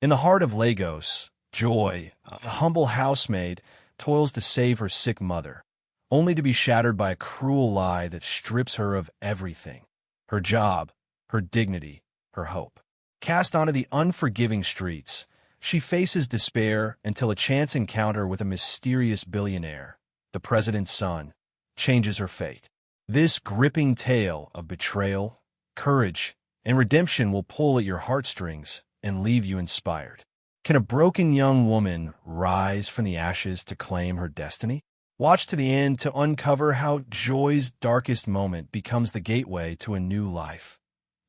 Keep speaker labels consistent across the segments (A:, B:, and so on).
A: In the heart of Lagos, Joy, a humble housemaid, toils to save her sick mother, only to be shattered by a cruel lie that strips her of everything: her job, her dignity, her hope. Cast onto the unforgiving streets, she faces despair until a chance encounter with a mysterious billionaire, the president's son, changes her fate. This gripping tale of betrayal, courage, and redemption will pull at your heartstrings and leave you inspired. Can a broken young woman rise from the ashes to claim her destiny? Watch to the end to uncover how Joy's darkest moment becomes the gateway to a new life.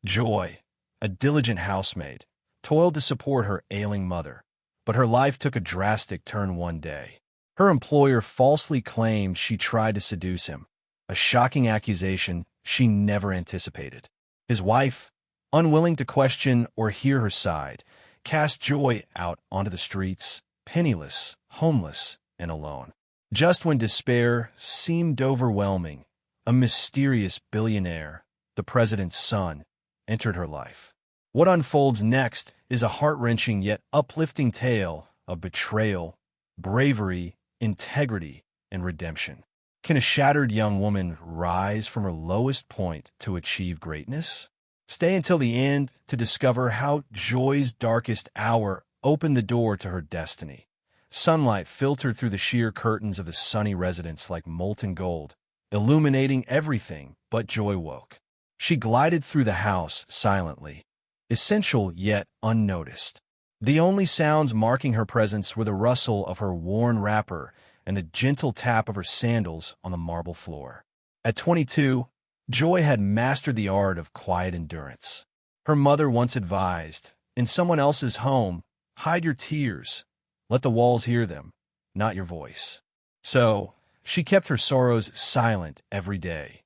A: Joy, a diligent housemaid, toiled to support her ailing mother, but her life took a drastic turn one day. Her employer falsely claimed she tried to seduce him, a shocking accusation she never anticipated. His wife, unwilling to question or hear her side, cast Joy out onto the streets, penniless, homeless, and alone. Just when despair seemed overwhelming, a mysterious billionaire, the president's son, entered her life. What unfolds next is a heart-wrenching yet uplifting tale of betrayal, bravery, integrity, and redemption. Can a shattered young woman rise from her lowest point to achieve greatness? Stay until the end to discover how Joy's darkest hour opened the door to her destiny. Sunlight filtered through the sheer curtains of the sunny residence like molten gold, illuminating everything but Joy woke. She glided through the house silently, essential yet unnoticed. The only sounds marking her presence were the rustle of her worn wrapper and the gentle tap of her sandals on the marble floor. At 22, Joy had mastered the art of quiet endurance. Her mother once advised, "In someone else's home, hide your tears. Let the walls hear them, not your voice." So, she kept her sorrows silent every day.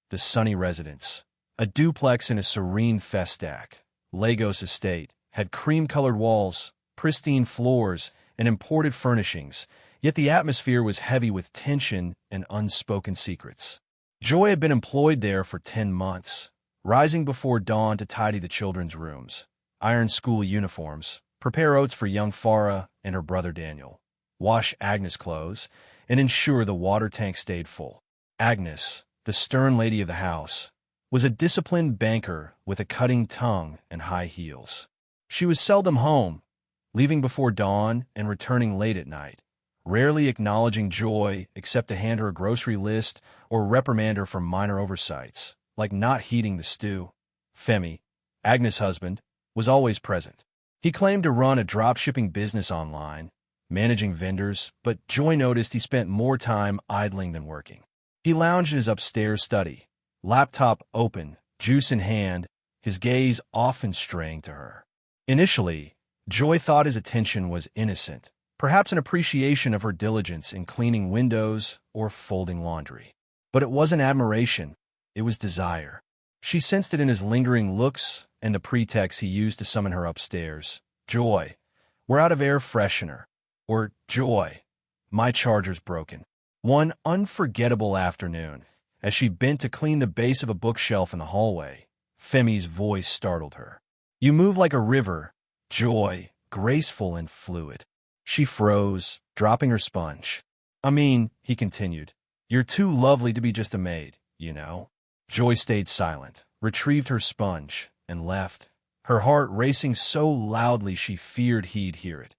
A: The sunny residence, a duplex in a serene Festac, Lagos estate, had cream-colored walls, pristine floors, and imported furnishings, yet the atmosphere was heavy with tension and unspoken secrets. Joy had been employed there for 10 months, rising before dawn to tidy the children's rooms, iron school uniforms, prepare oats for young Farah and her brother Daniel, wash Agnes' clothes, and ensure the water tank stayed full. Agnes, the stern lady of the house, was a disciplined banker with a cutting tongue and high heels. She was seldom home, leaving before dawn and returning late at night, rarely acknowledging Joy except to hand her a grocery list or reprimand her for minor oversights, like not heating the stew. Femi, Agnes' husband, was always present. He claimed to run a drop-shipping business online, managing vendors, but Joy noticed he spent more time idling than working. He lounged in his upstairs study, laptop open, juice in hand, his gaze often straying to her. Initially, Joy thought his attention was innocent, perhaps an appreciation of her diligence in cleaning windows or folding laundry. But it wasn't admiration, it was desire. She sensed it in his lingering looks and the pretext he used to summon her upstairs. "Joy, we're out of air freshener." Or, "Joy, my charger's broken." One unforgettable afternoon, as she bent to clean the base of a bookshelf in the hallway, Femi's voice startled her. "You move like a river, Joy, graceful and fluid." She froze, dropping her sponge. "I mean," he continued, "you're too lovely to be just a maid, you know." Joy stayed silent, retrieved her sponge, and left, her heart racing so loudly she feared he'd hear it.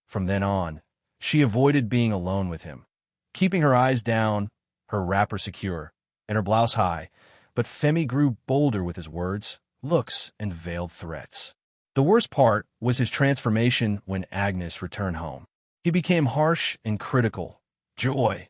A: From then on, she avoided being alone with him, keeping her eyes down, her wrapper secure, and her blouse high, but Femi grew bolder with his words, looks, and veiled threats. The worst part was his transformation when Agnes returned home. He became harsh and critical. "Joy,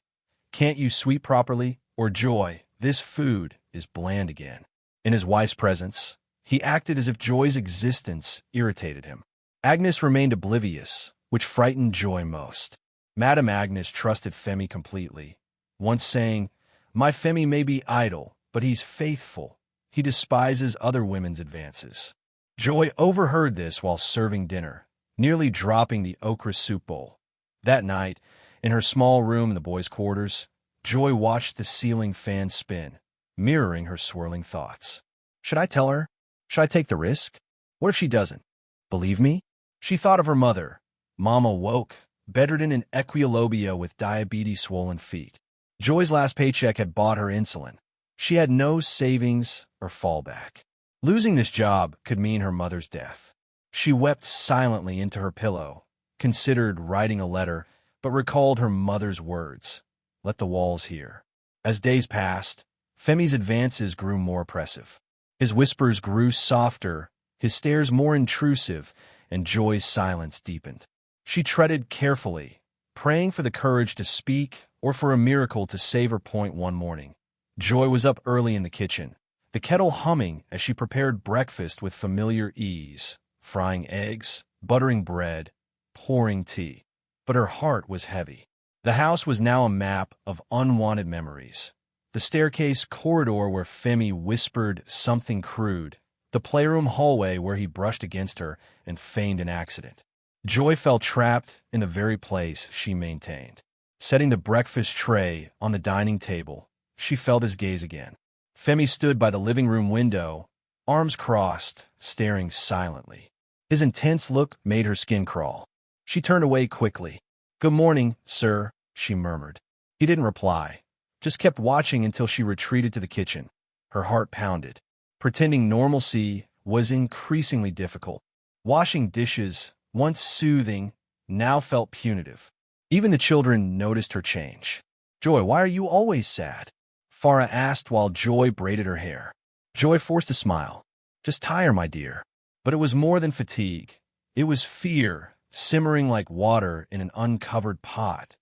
A: can't you sweep properly?" Or, "Joy, this food is bland again." In his wife's presence, he acted as if Joy's existence irritated him. Agnes remained oblivious, which frightened Joy most. Madame Agnes trusted Femi completely, once saying, "My Femi may be idle, but he's faithful. He despises other women's advances." Joy overheard this while serving dinner, nearly dropping the okra soup bowl. That night, in her small room in the boys' quarters, Joy watched the ceiling fan spin, mirroring her swirling thoughts. Should I tell her? Should I take the risk? What if she doesn't believe me? She thought of her mother. Mama woke, bedridden in equiolobia with diabetes-swollen feet. Joy's last paycheck had bought her insulin. She had no savings or fallback. Losing this job could mean her mother's death. She wept silently into her pillow, considered writing a letter, but recalled her mother's words. Let the walls hear. As days passed, Femi's advances grew more oppressive. His whispers grew softer, his stares more intrusive, and Joy's silence deepened. She treaded carefully, praying for the courage to speak or for a miracle to save her point one morning. Joy was up early in the kitchen, the kettle humming as she prepared breakfast with familiar ease, frying eggs, buttering bread, pouring tea. But her heart was heavy. The house was now a map of unwanted memories. The staircase corridor where Femi whispered something crude, the playroom hallway where he brushed against her and feigned an accident. Joy felt trapped in the very place she maintained. Setting the breakfast tray on the dining table, she felt his gaze again. Femi stood by the living room window, arms crossed, staring silently. His intense look made her skin crawl. She turned away quickly. "Good morning, sir," she murmured. He didn't reply, just kept watching until she retreated to the kitchen. Her heart pounded. Pretending normalcy was increasingly difficult. Washing dishes, once soothing, now felt punitive. Even the children noticed her change. "Joy, why are you always sad?" Farah asked while Joy braided her hair. Joy forced a smile. "Just tired, my dear." But it was more than fatigue. It was fear, simmering like water in an uncovered pot.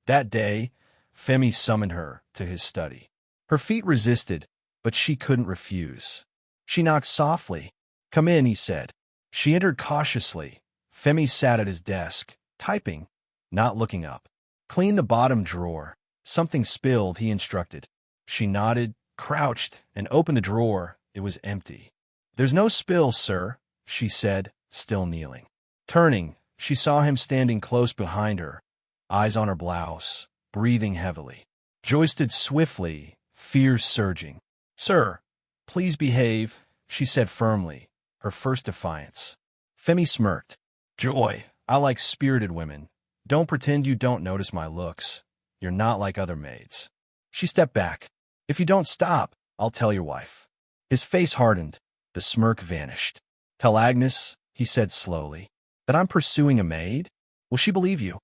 A: That day, Femi summoned her to his study. Her feet resisted, but she couldn't refuse. She knocked softly. "Come in," he said. She entered cautiously. Femi sat at his desk, typing, not looking up. "Clean the bottom drawer. Something spilled," he instructed. She nodded, crouched, and opened the drawer. It was empty. "There's no spill, sir," she said, still kneeling. Turning, she saw him standing close behind her, eyes on her blouse, breathing heavily. Joy stood swiftly, fear surging. "Sir, please behave," she said firmly, her first defiance. Femi smirked. "Joy, I like spirited women. Don't pretend you don't notice my looks. You're not like other maids." She stepped back. "If you don't stop, I'll tell your wife." His face hardened. The smirk vanished. "Tell Agnes," he said slowly, "that I'm pursuing a maid? Will she believe you?"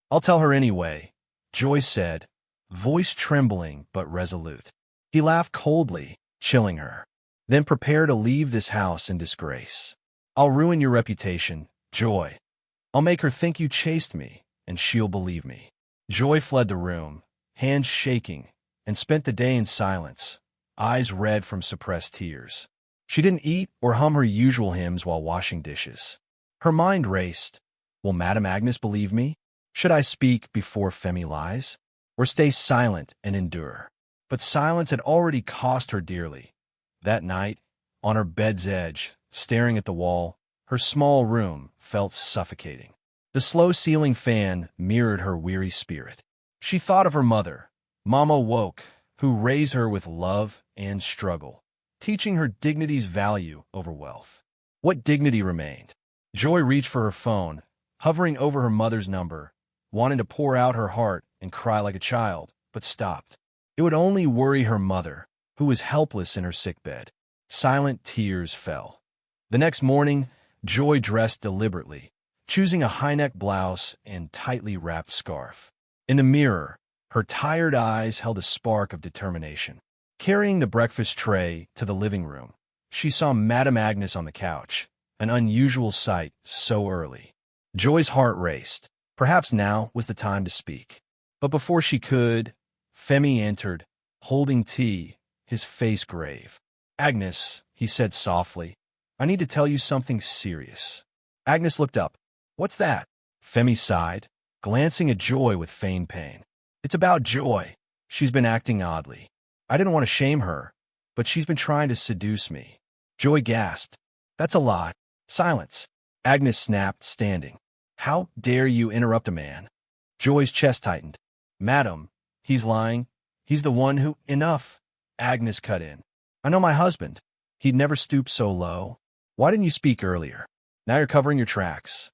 A: "I'll tell her anyway," Joy said, voice trembling but resolute. He laughed coldly, chilling her. "Then prepare to leave this house in disgrace. I'll ruin your reputation, Joy. I'll make her think you chased me, and she'll believe me." Joy fled the room, hands shaking, and spent the day in silence, eyes red from suppressed tears. She didn't eat or hum her usual hymns while washing dishes. Her mind raced. Will Madame Agnes believe me? Should I speak before Femi lies? Or stay silent and endure? But silence had already cost her dearly. That night, on her bed's edge, staring at the wall, her small room felt suffocating. The slow ceiling fan mirrored her weary spirit. She thought of her mother, Mama Woke, who raised her with love and struggle, teaching her dignity's value over wealth. What dignity remained? Joy reached for her phone, hovering over her mother's number, wanting to pour out her heart and cry like a child, but stopped. It would only worry her mother, who was helpless in her sickbed. Silent tears fell. The next morning, Joy dressed deliberately, choosing a high-neck blouse and tightly wrapped scarf. In the mirror, her tired eyes held a spark of determination. Carrying the breakfast tray to the living room, she saw Madame Agnes on the couch, an unusual sight so early. Joy's heart raced. Perhaps now was the time to speak. But before she could, Femi entered, holding tea, his face grave. "Agnes," he said softly, "I need to tell you something serious." Agnes looked up. "What's that?" Femi sighed, glancing at Joy with feigned pain. "It's about Joy. She's been acting oddly. I didn't want to shame her, but she's been trying to seduce me." Joy gasped. "That's a lot." Silence. Agnes snapped, standing. "How dare you interrupt a man?" Joy's chest tightened. "Madam, he's lying. He's the one who—" "Enough," Agnes cut in. "I know my husband. He'd never stoop so low. Why didn't you speak earlier? Now you're covering your tracks."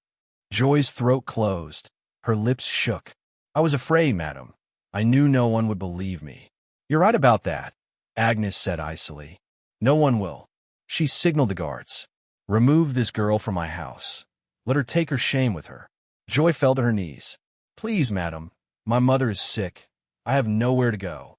A: Joy's throat closed. Her lips shook. "I was afraid, madam. I knew no one would believe me." "You're right about that," Agnes said icily. "No one will." She signaled the guards. "Remove this girl from my house. Let her take her shame with her." Joy fell to her knees. "Please, madam, my mother is sick. I have nowhere to go."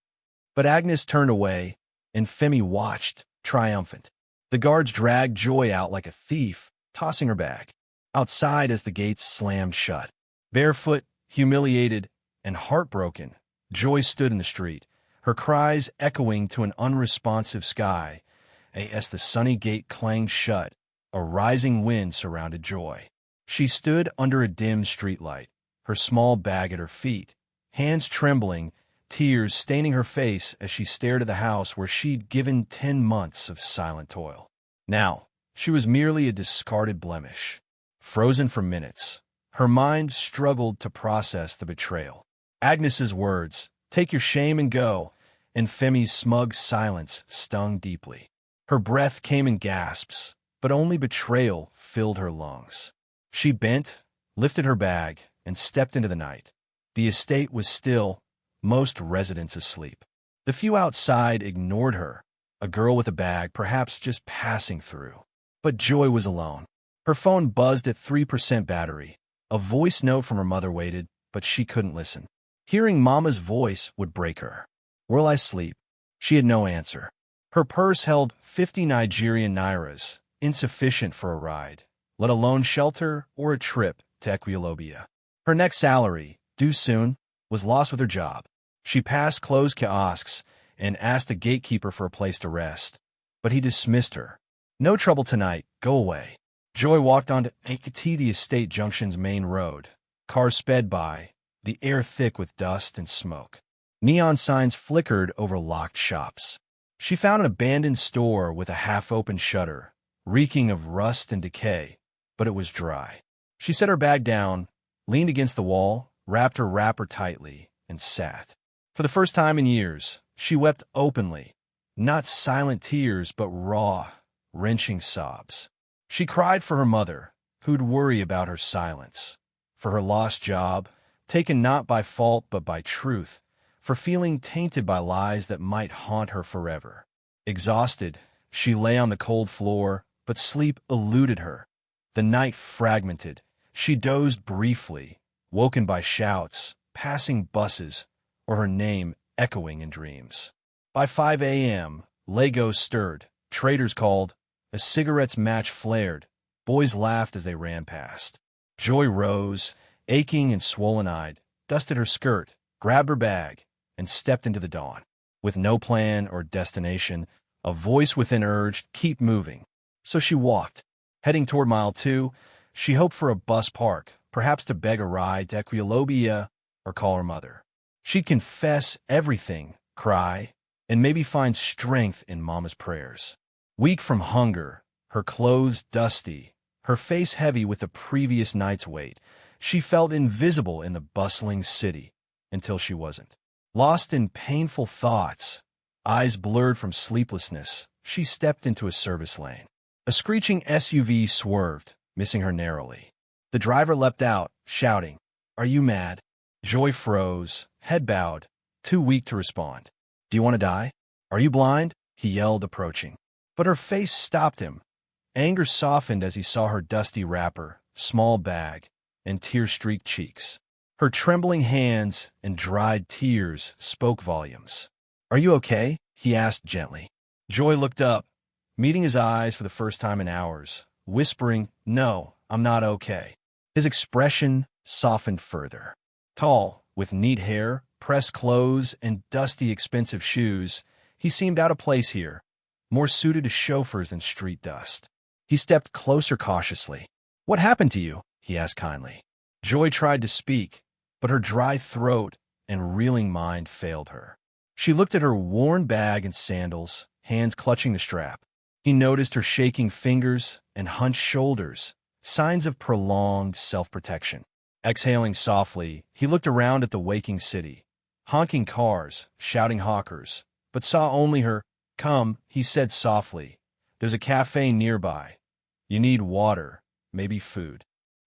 A: But Agnes turned away, and Femi watched, triumphant. The guards dragged Joy out like a thief, tossing her bag. Outside as the gates slammed shut. Barefoot, humiliated, and heartbroken, Joy stood in the street, her cries echoing to an unresponsive sky. As the sunny gate clanged shut, a rising wind surrounded Joy. She stood under a dim streetlight, her small bag at her feet, hands trembling, tears staining her face as she stared at the house where she'd given 10 months of silent toil. Now, she was merely a discarded blemish, frozen for minutes. Her mind struggled to process the betrayal. Agnes's words, "Take your shame and go," and Femi's smug silence stung deeply. Her breath came in gasps, but only betrayal filled her lungs. She bent, lifted her bag, and stepped into the night. The estate was still, most residents asleep. The few outside ignored her, a girl with a bag perhaps just passing through. But Joy was alone. Her phone buzzed at 3% battery. A voice note from her mother waited, but she couldn't listen. Hearing Mama's voice would break her. "Will I sleep?" She had no answer. Her purse held 50 Nigerian nairas, insufficient for a ride, let alone shelter or a trip to Equiolobia. Her next salary, due soon, was lost with her job. She passed closed kiosks and asked the gatekeeper for a place to rest, but he dismissed her. "No trouble tonight, go away." Joy walked onto the Estate Junction's main road. Cars sped by, the air thick with dust and smoke. Neon signs flickered over locked shops. She found an abandoned store with a half-open shutter, reeking of rust and decay, but it was dry. She set her bag down, leaned against the wall, wrapped her wrapper tightly, and sat. For the first time in years, she wept openly, not silent tears, but raw, wrenching sobs. She cried for her mother, who'd worry about her silence, for her lost job, taken not by fault but by truth, for feeling tainted by lies that might haunt her forever. Exhausted, she lay on the cold floor, but sleep eluded her. The night fragmented. She dozed briefly, woken by shouts, passing buses, or her name echoing in dreams. By 5 a.m., Lagos stirred, traders called, a cigarette's match flared, boys laughed as they ran past. Joy rose, aching and swollen-eyed, dusted her skirt, grabbed her bag, and stepped into the dawn. With no plan or destination, a voice within urged, "Keep moving." So she walked. Heading toward mile 2, she hoped for a bus park, perhaps to beg a ride to Equiolobia or call her mother. She'd confess everything, cry, and maybe find strength in Mama's prayers. Weak from hunger, her clothes dusty, her face heavy with the previous night's weight, she felt invisible in the bustling city until she wasn't. Lost in painful thoughts, eyes blurred from sleeplessness, she stepped into a service lane. A screeching SUV swerved, missing her narrowly. The driver leapt out, shouting, "Are you mad?" Joy froze, head bowed, too weak to respond. "Do you want to die? Are you blind?" he yelled, approaching. But her face stopped him. Anger softened as he saw her dusty wrapper, small bag, and tear-streaked cheeks. Her trembling hands and dried tears spoke volumes. "Are you okay?" he asked gently. Joy looked up, meeting his eyes for the first time in hours, whispering, "No, I'm not okay." His expression softened further. Tall, with neat hair, pressed clothes, and dusty, expensive shoes, he seemed out of place here, more suited to chauffeurs than street dust. He stepped closer cautiously. "What happened to you?" he asked kindly. Joy tried to speak, but her dry throat and reeling mind failed her. She looked at her worn bag and sandals, hands clutching the strap. He noticed her shaking fingers and hunched shoulders, signs of prolonged self-protection. Exhaling softly, he looked around at the waking city, honking cars, shouting hawkers, but saw only her. "Come," he said softly. "There's a cafe nearby. You need water, maybe food."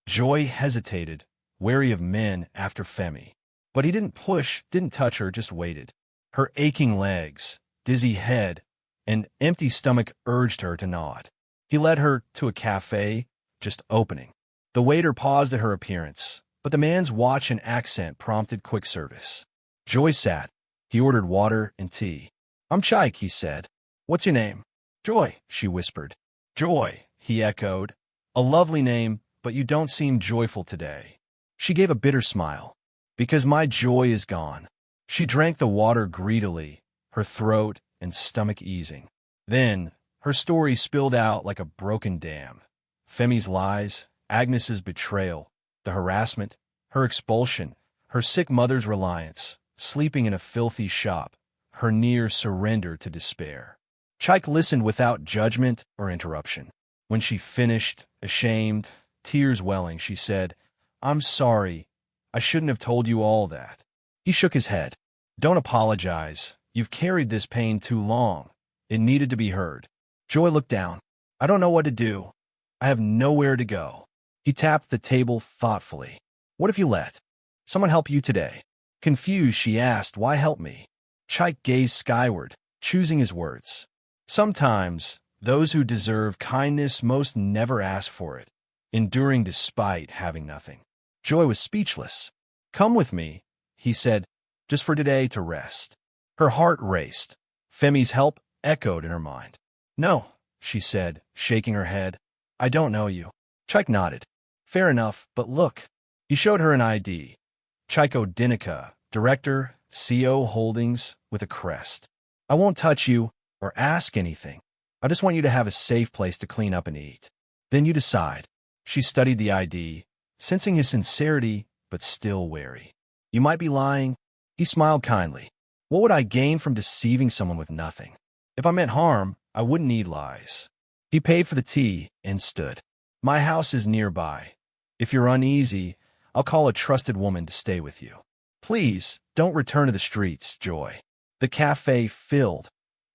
A: Joy hesitated, wary of men after Femi. But he didn't push, didn't touch her, just waited. Her aching legs, dizzy head, and empty stomach urged her to nod. He led her to a cafe, just opening. The waiter paused at her appearance, but the man's watch and accent prompted quick service. Joy sat. He ordered water and tea. "I'm Chike," he said. "What's your name?" "Joy," she whispered. "Joy," he echoed. "A lovely name, but you don't seem joyful today." She gave a bitter smile. "Because my joy is gone." She drank the water greedily, her throat and stomach easing. Then, her story spilled out like a broken dam. Femi's lies, Agnes's betrayal, the harassment, her expulsion, her sick mother's reliance, sleeping in a filthy shop, her near surrender to despair. Chike listened without judgment or interruption. When she finished, ashamed, tears welling, she said, "I'm sorry. I shouldn't have told you all that." He shook his head. "Don't apologize. You've carried this pain too long. It needed to be heard." Joy looked down. "I don't know what to do. I have nowhere to go." He tapped the table thoughtfully. "What if you let someone help you today?" Confused, she asked, "Why help me?" Chike gazed skyward, choosing his words. "Sometimes, those who deserve kindness most never ask for it, enduring despite having nothing." Joy was speechless. "Come with me," he said, "just for today to rest." Her heart raced. Femi's help echoed in her mind. "No," she said, shaking her head. "I don't know you." Chike nodded. "Fair enough, but look." He showed her an ID. Chico Dinica, Director, CO Holdings, with a crest. "I won't touch you or ask anything. I just want you to have a safe place to clean up and eat. Then you decide." She studied the ID, sensing his sincerity, but still wary. "You might be lying." He smiled kindly. "What would I gain from deceiving someone with nothing? If I meant harm, I wouldn't need lies." He paid for the tea and stood. "My house is nearby. If you're uneasy, I'll call a trusted woman to stay with you. Please, don't return to the streets, Joy." The cafe filled.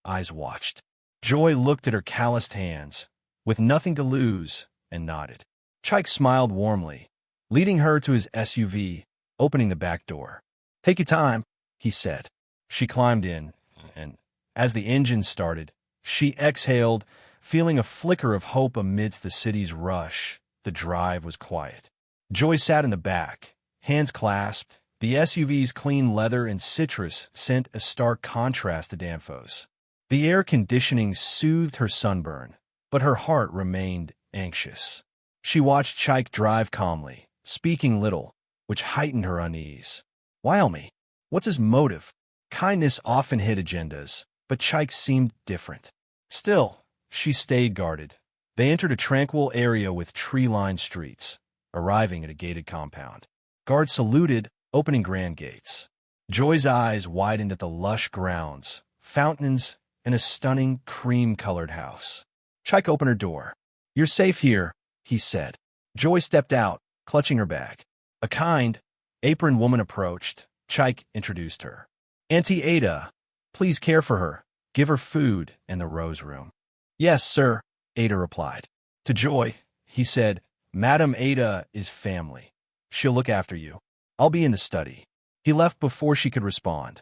A: Eyes watched. Joy looked at her calloused hands, with nothing to lose, and nodded. Chike smiled warmly, leading her to his SUV, opening the back door. "Take your time," he said. She climbed in, and as the engine started, she exhaled, feeling a flicker of hope amidst the city's rush. The drive was quiet. Joy sat in the back, hands clasped. The SUV's clean leather and citrus sent a stark contrast to Danfo's. The air conditioning soothed her sunburn, but her heart remained anxious. She watched Chike drive calmly, speaking little, which heightened her unease. "Why help me? What's his motive?" Kindness often hid agendas, but Chike seemed different. Still, she stayed guarded. They entered a tranquil area with tree-lined streets, arriving at a gated compound. Guards saluted, opening grand gates. Joy's eyes widened at the lush grounds, fountains, and a stunning cream-colored house. Chike opened her door. "You're safe here," he said. Joy stepped out, clutching her bag. A kind, aproned woman approached. Chike introduced her. "Auntie Ada, please care for her. Give her food in the rose room." "Yes, sir," Ada replied. To Joy, he said, "Madam Ada is family. She'll look after you. I'll be in the study." He left before she could respond.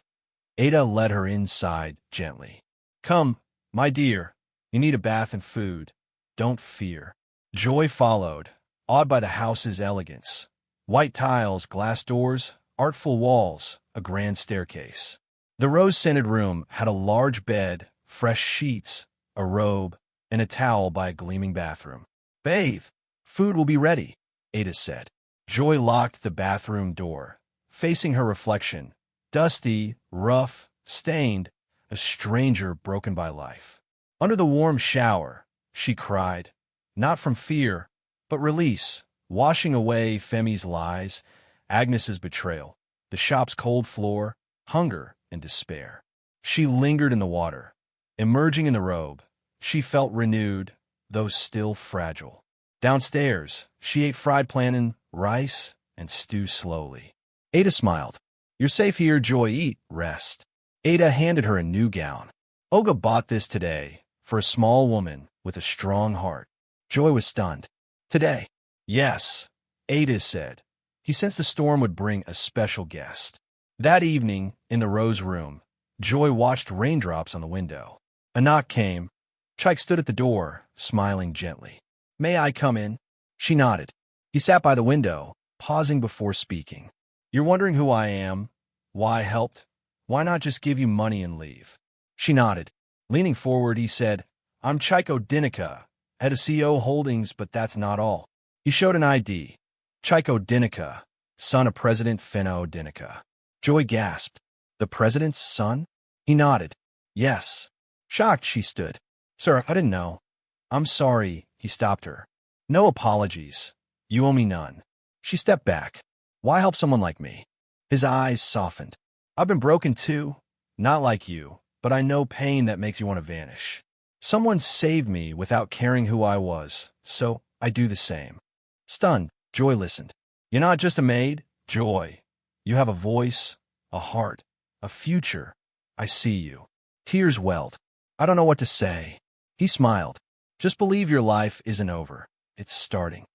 A: Ada led her inside gently. "Come, my dear. You need a bath and food. Don't fear." Joy followed, awed by the house's elegance. White tiles, glass doors, artful walls, a grand staircase. The rose-scented room had a large bed, fresh sheets, a robe, and a towel by a gleaming bathroom. "Bathe. Food will be ready," Ada said. Joy locked the bathroom door, facing her reflection, dusty, rough, stained, a stranger broken by life. Under the warm shower, she cried, not from fear, but release, washing away Femi's lies, Agnes's betrayal, the shop's cold floor, hunger and despair. She lingered in the water. Emerging in the robe, she felt renewed, though still fragile. Downstairs, she ate fried plantain, rice, and stew slowly. Ada smiled. "You're safe here, Joy. Eat, rest." Ada handed her a new gown. "Olga bought this today for a small woman with a strong heart." Joy was stunned. "Today?" "Yes. Ada said. He sensed the storm would bring a special guest. That evening, in the Rose Room, Joy watched raindrops on the window. A knock came. Chike stood at the door, smiling gently. "May I come in?" She nodded. He sat by the window, pausing before speaking. "You're wondering who I am? Why I helped? Why not just give you money and leave?" She nodded. Leaning forward, he said, "I'm Chike Dinica, head of CO Holdings, but that's not all." He showed an ID. Chike Dinica, son of President Finno Dinica. Joy gasped. "The president's son?" He nodded. "Yes." Shocked, she stood. "Sir, I didn't know." "I'm sorry," he stopped her. "No apologies. You owe me none." She stepped back. "Why help someone like me?" His eyes softened. "I've been broken too. Not like you, but I know pain that makes you want to vanish. Someone saved me without caring who I was, so I do the same." Stunned, Joy listened. "You're not just a maid, Joy. You have a voice, a heart, a future. I see you." Tears welled. "I don't know what to say." He smiled. "Just believe your life isn't over. It's starting."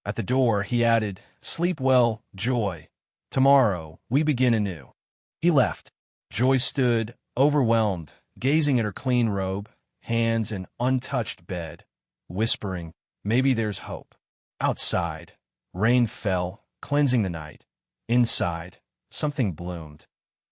A: At the door, he added, "Sleep well, Joy. Tomorrow, we begin anew." He left. Joy stood, overwhelmed, gazing at her clean robe, hands, and untouched bed, whispering, "Maybe there's hope." Outside, rain fell, cleansing the night. Inside, something bloomed.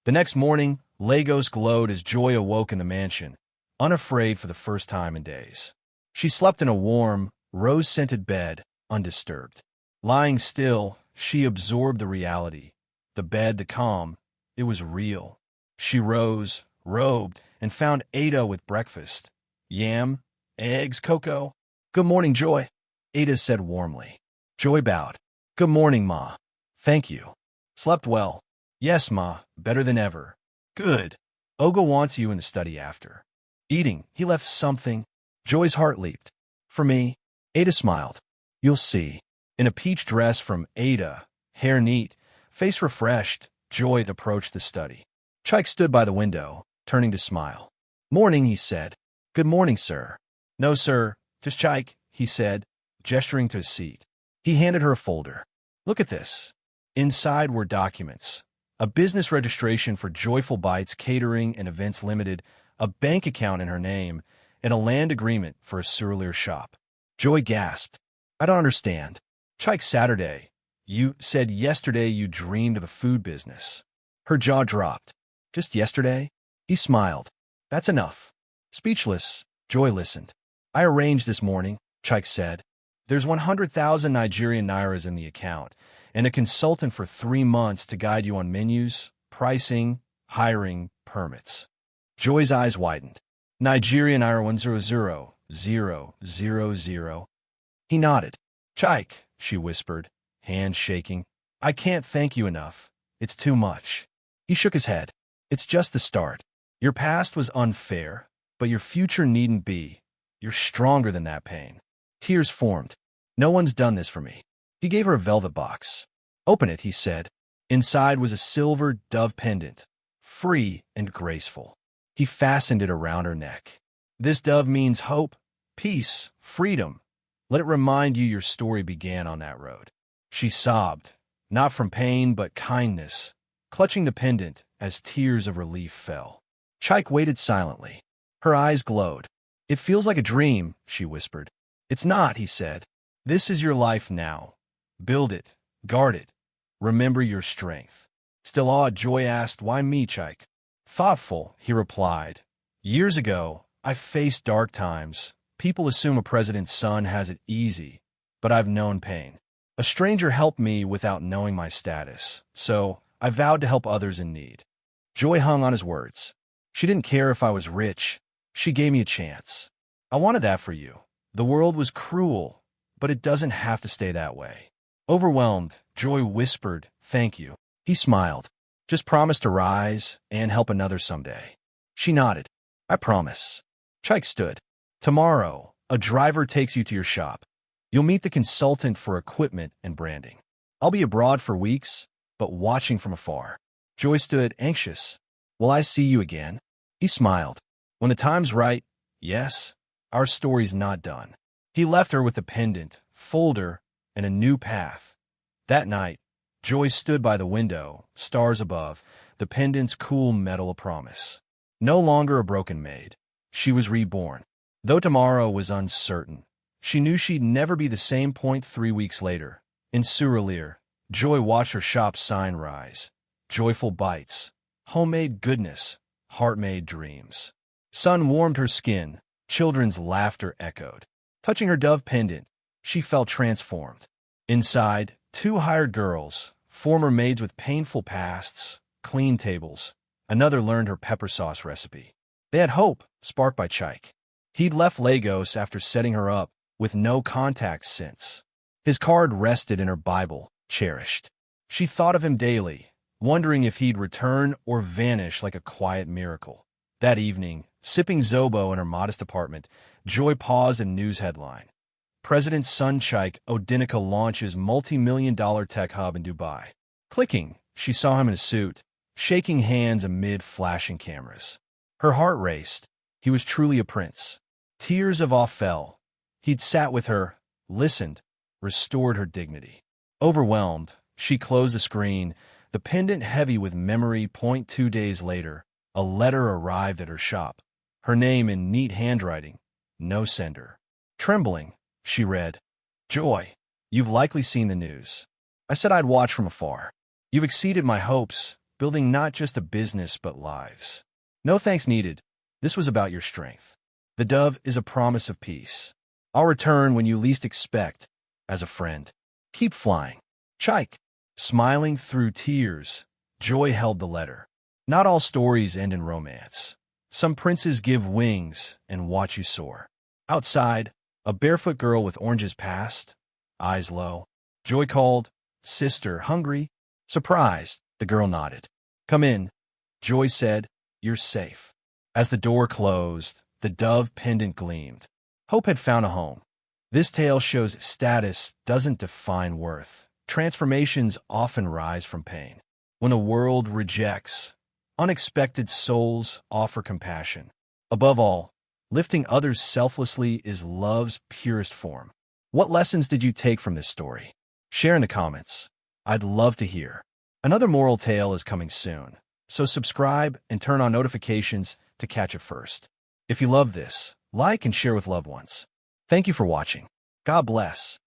A: The next morning, Legos glowed as Joy awoke in the mansion, unafraid for the first time in days. She slept in a warm, rose-scented bed, undisturbed. Lying still, she absorbed the reality. The bed, the calm, it was real. She rose, robed, and found Ada with breakfast. Yam, eggs, cocoa. "Good morning, Joy," Ada said warmly. Joy bowed. "Good morning, Ma. Thank you." "Slept well?" "Yes, Ma, better than ever." "Good. Oga wants you in the study after." Eating, he left something. Joy's heart leaped. "For me?" Ada smiled. "You'll see." In a peach dress from Ada, hair neat, face refreshed, Joy approached the study. Chike stood by the window, turning to smile. "Morning," he said. "Good morning, sir." "No, sir, just Chike," he said, gesturing to his seat. He handed her a folder. "Look at this." Inside were documents. A business registration for Joyful Bites Catering and Events Limited, a bank account in her name, and a land agreement for a souvenir shop. Joy gasped. "I don't understand." "Chike, Saturday. You said yesterday you dreamed of a food business." Her jaw dropped. "Just yesterday?" He smiled. "That's enough." Speechless, Joy listened. "I arranged this morning," Chike said. "There's 100,000 Nigerian nairas in the account, and a consultant for 3 months to guide you on menus, pricing, hiring, permits." Joy's eyes widened. "Nigerian naira 100,000. He nodded. "Chike," she whispered, hands shaking. "I can't thank you enough. It's too much." He shook his head. "It's just the start. Your past was unfair, but your future needn't be. You're stronger than that pain." Tears formed. "No one's done this for me." He gave her a velvet box. "Open it," he said. Inside was a silver dove pendant, free and graceful. He fastened it around her neck. "This dove means hope, peace, freedom. Let it remind you your story began on that road." She sobbed, not from pain but kindness, clutching the pendant as tears of relief fell. Chike waited silently. Her eyes glowed. "It feels like a dream," she whispered. "It's not," he said. "This is your life now. Build it, guard it. Remember your strength." Still awed, Joy asked, "Why me, Chike?" "Thoughtful," he replied. "Years ago, I faced dark times. People assume a president's son has it easy, but I've known pain. A stranger helped me without knowing my status, so I vowed to help others in need." Joy hung on his words. "She didn't care if I was rich. She gave me a chance. I wanted that for you. The world was cruel, but it doesn't have to stay that way." Overwhelmed, Joy whispered, "Thank you." He smiled. "Just promise to rise and help another someday." She nodded. "I promise." Chike stood. "Tomorrow, a driver takes you to your shop. You'll meet the consultant for equipment and branding. I'll be abroad for weeks, but watching from afar." Joy stood, anxious. "Will I see you again?" He smiled. "When the time's right, yes. Our story's not done." He left her with the pendant, folder, and a new path. That night, Joy stood by the window, stars above, the pendant's cool metal a promise. No longer a broken maid. She was reborn. Though tomorrow was uncertain, she knew she'd never be the same. 3 weeks later, in Surelier, Joy watched her shop's sign rise. Joyful bites, homemade goodness, heart-made dreams. Sun warmed her skin, children's laughter echoed. Touching her dove pendant, she felt transformed. Inside, 2 hired girls, former maids with painful pasts, cleaned tables. Another learned her pepper sauce recipe. They had hope, sparked by Chike. He'd left Lagos after setting her up, with no contacts since. His card rested in her Bible, cherished. She thought of him daily, wondering if he'd return or vanish like a quiet miracle. That evening, sipping Zobo in her modest apartment, Joy paused a news headline. President Sun Chike Odinika launches multi-million-dollar tech hub in Dubai. Clicking, she saw him in a suit, shaking hands amid flashing cameras. Her heart raced. He was truly a prince. Tears of awe fell. He'd sat with her, listened, restored her dignity. Overwhelmed, she closed the screen, the pendant heavy with memory. 2 days later, a letter arrived at her shop. Her name in neat handwriting. No sender. Trembling, she read, Joy, you've likely seen the news. I said I'd watch from afar. You've exceeded my hopes, building not just a business but lives. No thanks needed. This was about your strength. The dove is a promise of peace. I'll return when you least expect, as a friend. Keep flying. Chike. Smiling through tears, Joy held the letter. Not all stories end in romance. Some princes give wings and watch you soar. Outside, a barefoot girl with oranges passed, eyes low. Joy called, Sister, hungry? Surprised, the girl nodded. Come in, Joy said, you're safe. As the door closed, the dove pendant gleamed. Hope had found a home. This tale shows status doesn't define worth. Transformations often rise from pain. When a world rejects, unexpected souls offer compassion. Above all, lifting others selflessly is love's purest form. What lessons did you take from this story? Share in the comments. I'd love to hear. Another moral tale is coming soon, so subscribe and turn on notifications to catch it first. If you love this, like and share with loved ones. Thank you for watching. God bless.